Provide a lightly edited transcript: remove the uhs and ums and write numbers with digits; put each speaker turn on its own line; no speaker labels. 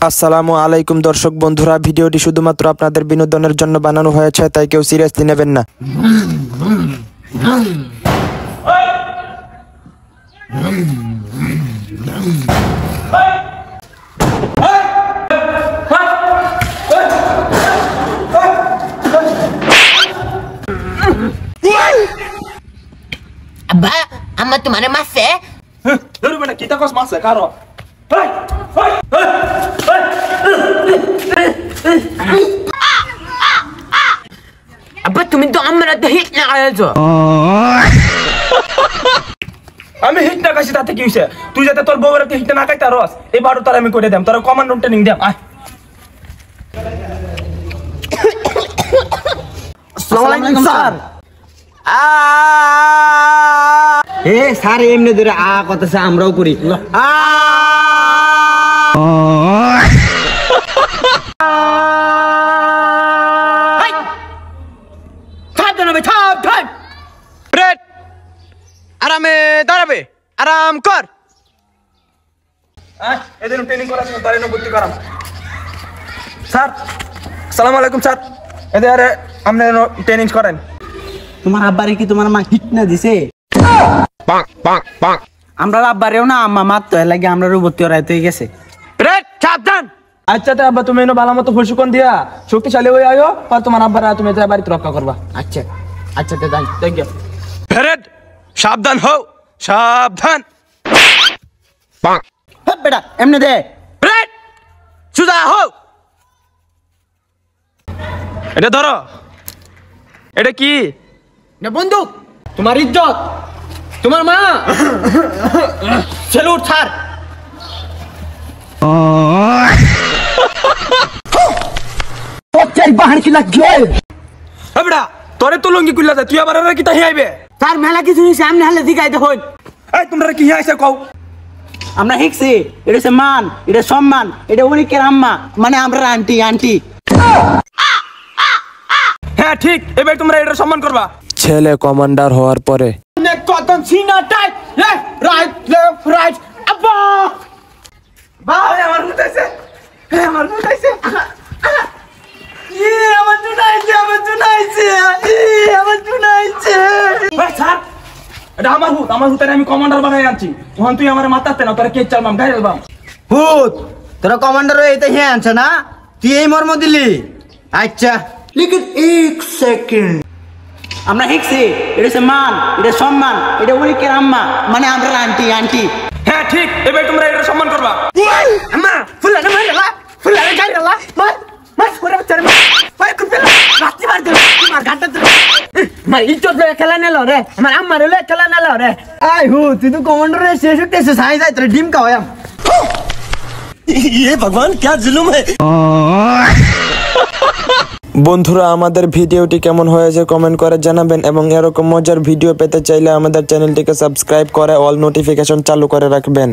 আসসালামু আলাইকুম দর্শক বন্ধুরা, ভিডিওটি শুধুমাত্র আপনাদের বিনোদনের জন্য বানানো হয়েছে, তাই কেউ সিরিয়াসলি নেবেন না।
Abba, amma tumane masse?
Dulu mana kita kos masse karo. Hai!
Abba তুমি তো আমরা তো হিট না আছো।
আমি হিট না কাছি তাতে কি হইছে? তুই যাতে তোর বউরে হিট না কাইতা রস। এবারও তোর আমি করে দেম। তোর কমান্ড রুম ট্রেনিং দেম। আয়।
আসসালামু আলাইকুম স্যার। এ স্যার এমনি ধরে কথাছে আমরাও করি।
আরামে দাঁড়াবে, আরাম কর।
এদের ট্রেনিং করার জন্য তারিনো ভর্তি করাম। স্যার, আসসালামু আলাইকুম স্যার। এদের আপনি ট্রেনিং করেন।
তোমার আব্বারে কি তোমার মা হিট না দিছে? আমরা আব্বারেও না আম্মা মারতো, এর লাগে আমরাও ভর্তি হরাইতে গেছে।
সাবধান। আচ্ছা তো আব্বা, তুমি এনো ভালো মতো ফুলসুকন দিয়া শক্তিশালী হয়ে আয়ো, আর তোমার আব্বারা তুমি যা বাড়িতে রক্ষা করবা।
আচ্ছা আচ্ছা তো যাই, থ্যাংক ইউ।
ফেরেদ, সাবধান হও, সাবধান।
বেটা এমনি দে।
ফেরেদ, সুজা হও। এটা ধরো। এটা কি?
না বন্দুক। তোমার ইজ্জত, তোমার মা। Salute sir. বাহার কি লাগবে?
বেটা তোরে তো লঙ্গি কুল্লা তুই আবার কি তাই আইবে?
স্যার মেলা কিছু সামনে হালে দিগাইতে হই।
এই তোমরা কি আইছে কও?
আমরা শিখছি এটা হচ্ছে মান, এটা সম্মান, এটা অনেকের আম্মা, মানে আমরা আন্টি আন্টি।
হ্যাঁ ঠিক, এবার তোমরা এটা সম্মান করবা।
ছেলে কমান্ডার হওয়ার পরে
কতন সিনা tight, left right left right. আব্বা
ভাই আমার মুতাইছে, আমার মুতাইছে।
আমার জুনাইছে, আমার জুনাইছে, আমার জুনাইছে।
ভাই স্যার, এটা আমার হুতারে আমি কমান্ডার বানাই আনছি। তখন তুই আমার মাতাতে না, তোরা কে চালবাম গাইলবাম।
ভূত তোরা কমান্ডার হয়ে এটা হ্যাঁ আনছ না, তুই এই মর্ম দিলি। আচ্ছা লেকিন 1 সেকেন্ড। আমরা শিখছি এটা হচ্ছে মান, এটা সম্মান, এটা অনেকের আম্মা, মানে আমরা আন্টি আন্টি।
হ্যাঁ ঠিক, এবার তোমরা এটা সম্মান করবা।
আম্মা ফুলারে মারলা, ফুলারে গাইরলা, মার মার করে চলে ভাই কুপেল রাতি মার দে, মার গাটা দে। মার ইজ্জত লয়ে খেলা নেলো রে, আমার আম্মার লয়ে খেলা নেলো রে। আই হু তুই তো কমান্ডার রে শেষ হতেছে, সাই যাই তোর ডিম খাওয়াম। ये भगवान क्या जुल्म है।
বন্ধুরা, আমাদের ভিডিওটি কেমন হয়েছে কমেন্ট করে জানাবেন, এবং এরকম মজার ভিডিও পেতে চাইলে আমাদের চ্যানেলটিকে সাবস্ক্রাইব করে অল নোটিফিকেশন চালু করে রাখবেন।